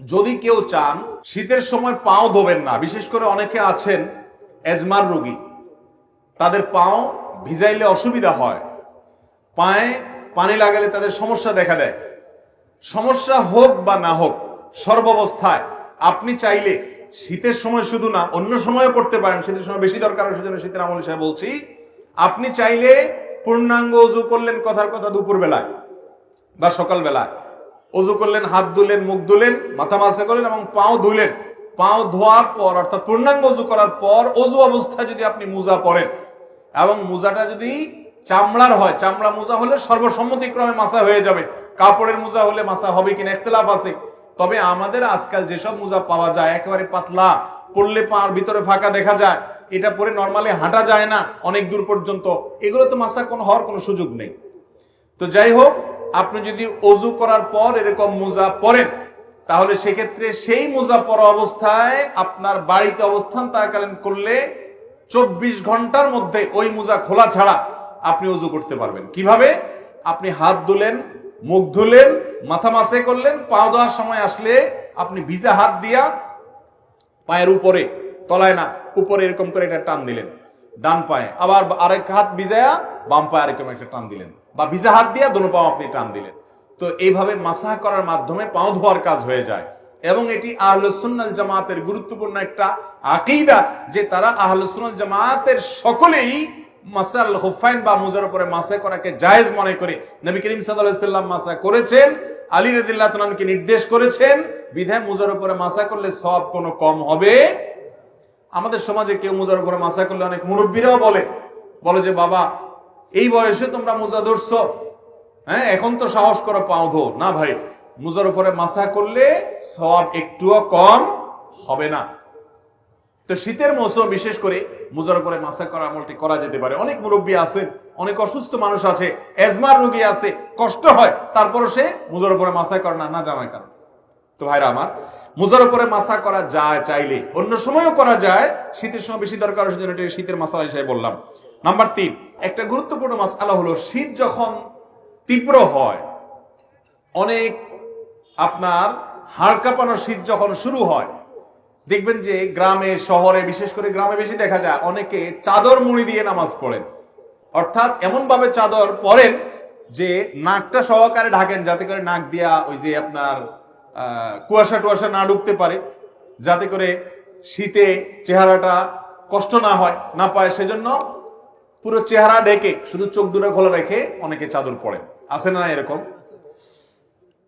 যদি কেউ চান শীতের সময় পাও ধোবেন না, বিশেষ করে অনেকে আছেন এজমার রোগী, তাদের পাও ভিজাইলে অসুবিধা হয়, পায়ে পানি লাগালে তাদের সমস্যা দেখা দেয়। সমস্যা হোক বা না হোক, সর্বাবস্থায় আপনি চাইলে শীতের সময় শুধু না অন্য সময়ও করতে পারেন। শীতের সময় বেশি দরকার, সেজন্য শীতের আমল হিসেবে বলছি। আপনি চাইলে পূর্ণাঙ্গ অজু করলেন, কথার কথা দুপুর বেলায় বা সকাল বেলায় অজু করলেন, হাত ধুলেন, মুখ ধুলেন, মাথা মাসা করলেন এবং পাও ধুলেন। পাও ধোয়ার পর অর্থাৎ পূর্ণাঙ্গ অজু করার পর অজু অবস্থায় যদি আপনি মোজা পরেন এবং মোজাটা যদি চামড়ার হয়, চামড়া মোজা হলে সর্বসম্মতিক্রমে মাসা হয়ে যাবে। কাপড়ের মোজা হলে মাসা হবে কিনা ইখতিলাফ আছে। তবে আমাদের আজকাল যেসব মোজা পাওয়া যায় একেবারে পাতলা, পরলে পার ভিতরে ফাঁকা দেখা যায়, এটা পরে নরমালি হাঁটা যায় না অনেক দূর পর্যন্ত, এগুলো তো মাসা হওয়ার কোনো সুযোগ নেই। তো যাই হোক, আপনি যদি অজু করার পর এরকম মোজা পরেন তাহলে সেক্ষেত্রে সেই মোজা পরা অবস্থায় আপনার বাড়িতে অবস্থান থাকাকালীন করলে 24 ঘন্টার মধ্যে ওই মোজা খোলা ছাড়া আপনি অজু করতে পারবেন। কিভাবে? আপনি হাত ধুলেন, মুখ ধুলেন, মাথা মাসে করলেন, পাও দেওয়ার সময় আসলে আপনি ভিজা হাত দিয়া পায়ের উপরে, তলায় না, উপরে এরকম করে একটা টান দিলেন ডান পায়ে, আবার আরেক হাত ভিজায়া বাম পায়ে এরকম একটা টান দিলেন, বা ভিজা হাত দিয়া দোনো পাও আপনি টান দিলেন। তো এইভাবে মাসাহ করার মাধ্যমে পাও ধোয়ার কাজ হয়ে যায়। এবং এটি আহলুস সুন্নাহ জামাতের গুরুত্বপূর্ণ একটা আকীদা যে তারা আহলুস সুন্নাহ জামাতের সকলেই মাসাল হুফাইন বা মুজার উপরে মাসাহ করাকে জায়েজ মনে করে। নবী করিম সাল্লাল্লাহু আলাইহি সাল্লাম মাসাহ করেছেন, আলী রাদিয়াল্লাহু তাআলা আনহুকে নির্দেশ করেছেন, বিধায় মুজার উপরে মাসাহ করলে সওয়াব কোনো কম হবে। আমাদের সমাজে কেউ মুজার উপরে মাসাহ করলে অনেক মুরব্বীরাও বলে যে বাবা এই বয়সে তোমরা মুজা ধরছো, হ্যাঁ এখন তো সাহস করো পাও ধো। না ভাই, মুজার উপরে মাসাহ করলে সওয়াব একটুও কম হবে না। তো শীতের মৌসুম বিশেষ করে মুজার উপরে মাসাহ করার আমলটি করা যেতে পারে। অনেক মুরব্বী আছেন, অনেক অসুস্থ মানুষ আছে, এজমার রোগী আছে, কষ্ট হয়, তারপরও সে মুজার উপরে মাসাহ করে না জানার কারণে। তো ভাইরা আমার, মুজার উপরে মাসাহ করা যায়, চাইলে অন্য সময়ও করা যায়, শীতের সময় বেশি দরকার, সেজন্য এটা শীতের মাসালা হিসেবে বললাম। নাম্বার 3, একটা গুরুত্বপূর্ণ মাসআলা হলো শীত যখন তীব্র হয়, অনেক আপনার হাড় কাঁপানো শীত যখন শুরু হয়, দেখবেন যে গ্রামে শহরে, বিশেষ করে গ্রামে বেশি দেখা যায়, অনেকে চাদর মুড়ি দিয়ে নামাজ পড়েন। অর্থাৎ এমন ভাবে চাদর পরেন যে নাকটা সহকারে ঢাকেন, যাতে করে নাক দিয়া ওই যে আপনার কুয়াশা টুয়াশা না ঢুকতে পারে, যাতে করে শীতে চেহারাটা কষ্ট না হয়, না পায়। সেজন্য পুরো চেহারা ঢেকে শুধু চোখ দুটো খোলা রেখে অনেকে চাদর পরেন, আছে না এরকম?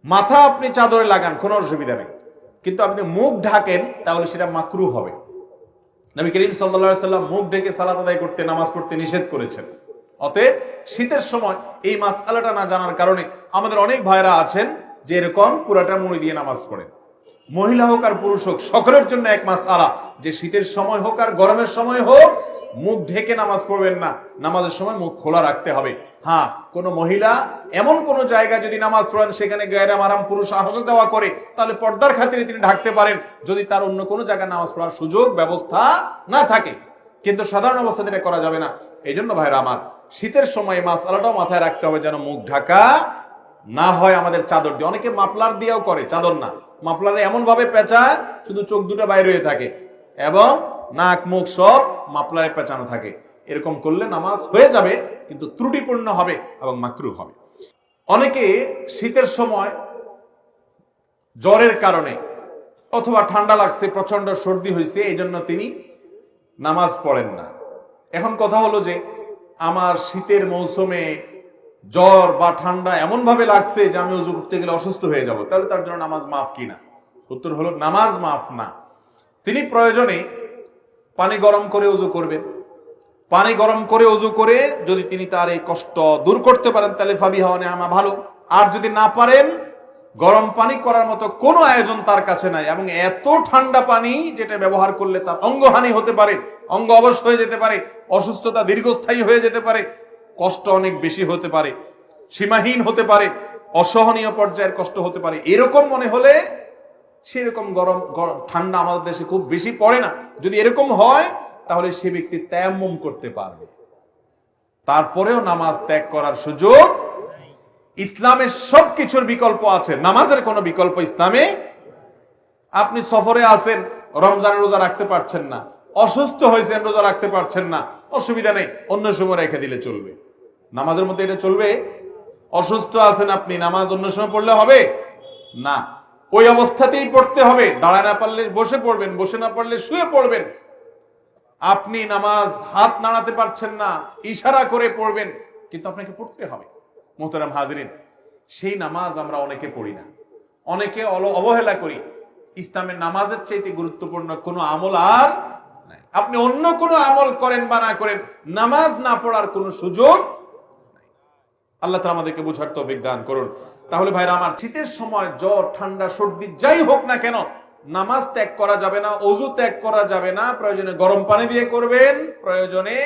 মাথা আপনি চাদরে লাগান, কোনো অসুবিধা নেই, কিন্তু আপনি মুখ ঢাকেন তাহলে সেটা মাকরুহ হবে। নবী করিম সাল্লাল্লাহু আলাইহি সাল্লাম মুখ ঢেকে সালাত আদায় করতে, নামাজ পড়তে নিষেধ করেছেন। অতএব শীতের সময় এই মাসআলাটা না জানার কারণে আমাদের অনেক ভাইরা আছেন যে এরকম পুরাটা মুড়ি দিয়ে নামাজ পড়েন। মহিলা হোক আর পুরুষ হোক, সকলের জন্য এক মাসআলা যে শীতের সময় হোক আর গরমের সময় হোক মুখ ঢেকে নামাজ পড়বেন না, নামাজের সময় মুখ খোলা রাখতে হবে। হ্যাঁ, কোন মহিলা এমন কোন জায়গায় যদি নামাজ পড়েন সেখানে গায়রে মাহরাম পুরুষ আসা যাওয়া করে, তাহলে পর্দার খাতিরে তিনি ঢাকতে পারেন, যদি তার অন্য কোনো জায়গায় নামাজ পড়ার সুযোগ ব্যবস্থা না থাকে। কিন্তু সাধারণ অবস্থাতে এটা করা যাবে না। এই জন্য ভাইরা আমার, শীতের সময় মাসআলাটাও মাথায় রাখতে হবে যেন মুখ ঢাকা না হয় আমাদের চাদর দিয়ে। অনেকে মাফলার দিয়েও করে, চাদর না, মাফলারে এমন ভাবে পেঁচায় শুধু চোখ দুটো বাইরে হয়ে থাকে এবং নাক মুখ সব মাফলারে পেঁচানো থাকে। এরকম করলে নামাজ হয়ে যাবে, কিন্তু ত্রুটিপূর্ণ হবে এবং মাকরুহ হবে। অনেকে শীতের সময় জ্বরের কারণে অথবা ঠান্ডা লাগছে, প্রচন্ড সর্দি হয়েছে, এই জন্য তিনি নামাজ পড়েন না। এখন কথা হলো যে আমার শীতের মৌসুমে জ্বর বা ঠান্ডা এমন ভাবে লাগছে যে আমি ওযু করতে গেলে অসুস্থ হয়ে যাব, তাহলে তার জন্য নামাজ মাফ কিনা? উত্তর হলো নামাজ মাফ না। তিনি প্রয়োজনে পানি গরম করে ওযু করবেন। পানি গরম করে ওযু করে যদি তিনি তার এই কষ্ট দূর করতে পারেন তাহলে ফাবিহা ওয়া নি'মা, ভালো। আর যদি না পারেন, গরম পানি করার মতো কোনো আয়োজন তার কাছে নাই, এবং এত ঠান্ডা পানি যেটা ব্যবহার করলে তার অঙ্গহানি হতে পারে, অঙ্গ অবশ হয়ে যেতে পারে, অসুস্থতা দীর্ঘস্থায়ী হয়ে যেতে পারে, কষ্ট অনেক বেশি হতে পারে, সীমাহীন হতে পারে, অসহনীয় পর্যায়ের কষ্ট হতে পারে, এরকম মনে হলে সেরকম গরম ঠান্ডা আমাদের দেশে খুব বেশি পড়ে না। যদি এরকম হয় তাহলে সে ব্যক্তি তায়াম্মুম করতে পারবে, তারপরেও নামাজ ত্যাগ করার সুযোগ। ইসলামের সবকিছুর বিকল্প আছে, নামাজের কোনো বিকল্প ইসলামে আপনি সফরে আছেন, রমজানের রোজা রাখতে পারছেন না, অসুস্থ হয়েছেন, রোজা রাখতে পারছেন না, অসুবিধা নেই, অন্য সময় রেখে দিলে চলবে। নামাজের মধ্যে এটা চলবে? অসুস্থ আছেন আপনি, নামাজ অন্য সময় পড়লে হবে না, ওই অবস্থাতেই পড়তে হবে। দাঁড়ায় না পারলে বসে পড়বেন, বসে না পারলে শুয়ে পড়বেন। আপনি নামাজ হাত নাড়াতে পারছেন না, ইশারা করে পড়বেন, কিন্তু আপনাকে পড়তে হবে। মোহতারাম হাজিরিন, সেই নামাজ আমরা অনেকে পড়ি না, অনেকে অবহেলা করি। ইসলামের নামাজের চাইতে গুরুত্বপূর্ণ কোনো আমল আর নাই। আপনি অন্য কোনো আমল করেন বা না করেন, নামাজ না পড়ার কোনো সুযোগ নাই। আল্লাহ তাআলা আমাদেরকে বোঝার তৌফিক দান করুন। তাহলে ভাইরা আমার, শীতের সময় জ্বর, ঠান্ডা, সর্দি যাই হোক না কেন, নামাজ ত্যাগ করা যাবে না, ওযু ত্যাগ করা যাবে না। প্রয়োজনে গরম পানি দিয়ে করবেন, প্রয়োজনে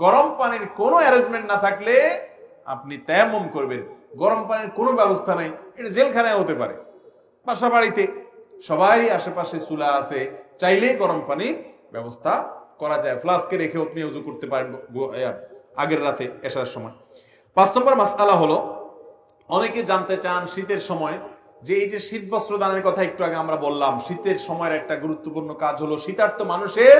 গরম পানির কোনো অ্যারেঞ্জমেন্ট না থাকলে আপনি তায়াম্মুম করবেন। গরম পানির কোনো ব্যবস্থা নাই, এটা জেলখানায় হতে পারে। বাসা বাড়িতে সবাই আশেপাশে চুলা আছে, চাইলেই গরম পানির ব্যবস্থা করা যায়। ফ্লাস্কে রেখে আপনি ওযু করতে পারেন আগের রাতে এশার সময়। 5 নম্বর মাসআলা হলো, অনেকে জানতে চান শীতের সময় যে এই যে শীত বস্ত্র দানের কথা একটু আগে আমরা বললাম, শীতের সময়ের একটা গুরুত্বপূর্ণ কাজ হলো শীতার্ত মানুষের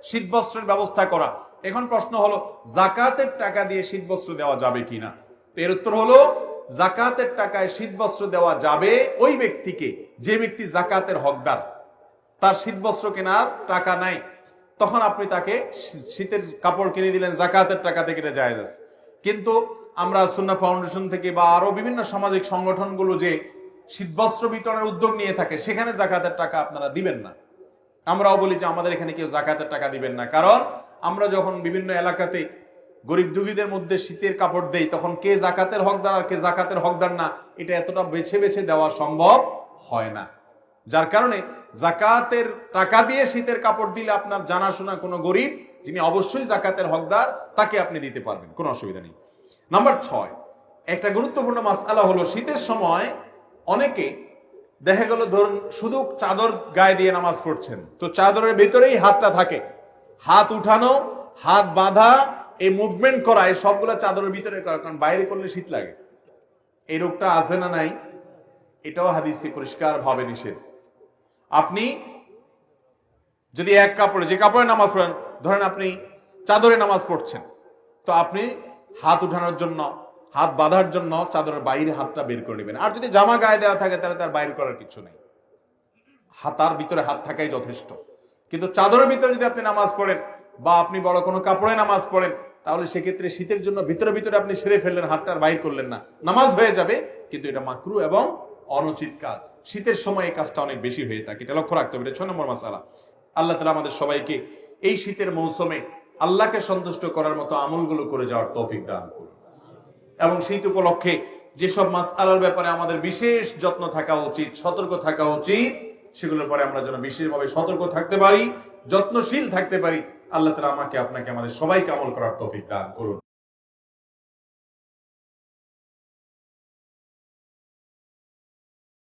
শীত বস্ত্রের ব্যবস্থা করা। এখন প্রশ্ন হলো, যাকাতের টাকা দিয়ে শীত বস্ত্র দেওয়া যাবে কিনা? তো এর উত্তর হলো, যাকাতের টাকায় শীত বস্ত্র দেওয়া যাবে ওই ব্যক্তিকে যে ব্যক্তি যাকাতের হকদার, তার শীত বস্ত্র কেনার টাকা নাই, তখন আপনি তাকে শীতের কাপড় কিনে দিলেন, যাকাতের টাকা থেকে এটা জায়েজ আছে। কিন্তু আমরা সুন্নাহ ফাউন্ডেশন থেকে বা আরো বিভিন্ন সামাজিক সংগঠনগুলো যে শীতবস্ত্র বিতরণের উদ্যোগ নিয়ে থাকে, সেখানে যাকাতের টাকা আপনারা দিবেন না। আমরাও বলি যে আমাদের এখানে কেউ যাকাতের টাকা দিবেন না, কারণ আমরা যখন বিভিন্ন এলাকাতে গরিব দুঃখীদের মধ্যে শীতের কাপড় দেই, তখন কে যাকাতের হকদার আর কে যাকাতের হকদার না, এটা এতটা বেছে বেছে দেওয়া সম্ভব হয় না। যার কারণে যাকাতের টাকা দিয়ে শীতের কাপড় দিলে আপনার জানাশোনা কোনো গরিব যিনি অবশ্যই যাকাতের হকদার, তাকে আপনি দিতে পারবেন, কোনো অসুবিধা নেই। নাম্বার 6, একটা গুরুত্বপূর্ণ মাসআলা হলো, শীতের সময় অনেকে দেখা গেল ধরুন শুধু চাদর গায়ে দিয়ে নামাজ পড়ছেন, তো চাদরের ভিতরেই হাতটা থাকে, হাত উঠানো, হাত বাঁধা, এই মুভমেন্ট করা, এই সবগুলো চাদরের ভিতরে করা, কারণ বাইরে করলে শীত লাগে। এই রোগটা আছে না নাই? এটাও হাদিসে পরিষ্কার ভাবে নিষেধ। আপনি যদি এক কাপড়ে, যে কাপড়ে নামাজ পড়েন, ধরেন আপনি চাদরে নামাজ পড়ছেন, তো আপনি হাত উঠানোর জন্য, হাত বাঁধার জন্য চাদরের বাইরে হাতটা বের করে নেবেন। আর যদি জামা গায়ে দেওয়া থাকে তাহলে তার বাইর করার কিছু নেই, হাতার ভিতরে হাত থাকাই যথেষ্ট। কিন্তু চাদরের ভিতরে যদি আপনি নামাজ পড়েন বা আপনি বড় কোনো কাপড়ে নামাজ পড়েন, তাহলে সেক্ষেত্রে শীতের জন্য ভিতরে ভিতরে আপনি সেরে ফেললেন, হাতটার বাইর করলেন না, নামাজ হয়ে যাবে, কিন্তু এটা মাকরুহ এবং অনুচিত কাজ। শীতের সময় এই কাজটা অনেক বেশি হয়ে থাকে, এটা লক্ষ্য রাখতে হবে। এটা 6 নম্বর মাসআলা। আল্লাহ তাআলা আমাদের সবাইকে এই শীতের মৌসুমে আল্লাহকে সন্তুষ্ট করার মতো আমলগুলো করে যাওয়ার তৌফিক দান করুন। এবং শীত উপলক্ষে যেসব মাসআলার ব্যাপারে আমাদের বিশেষ যত্ন থাকা উচিত, সতর্ক থাকা উচিত, সেগুলোর পরে আমরা যেন বিশেষভাবে সতর্ক থাকতে পারি, যত্নশীল থাকতে পারি। আল্লাহ তাআলা আমাকে, আপনাকে, আমাদের সবাইকে আমল করার তৌফিক দান করুন।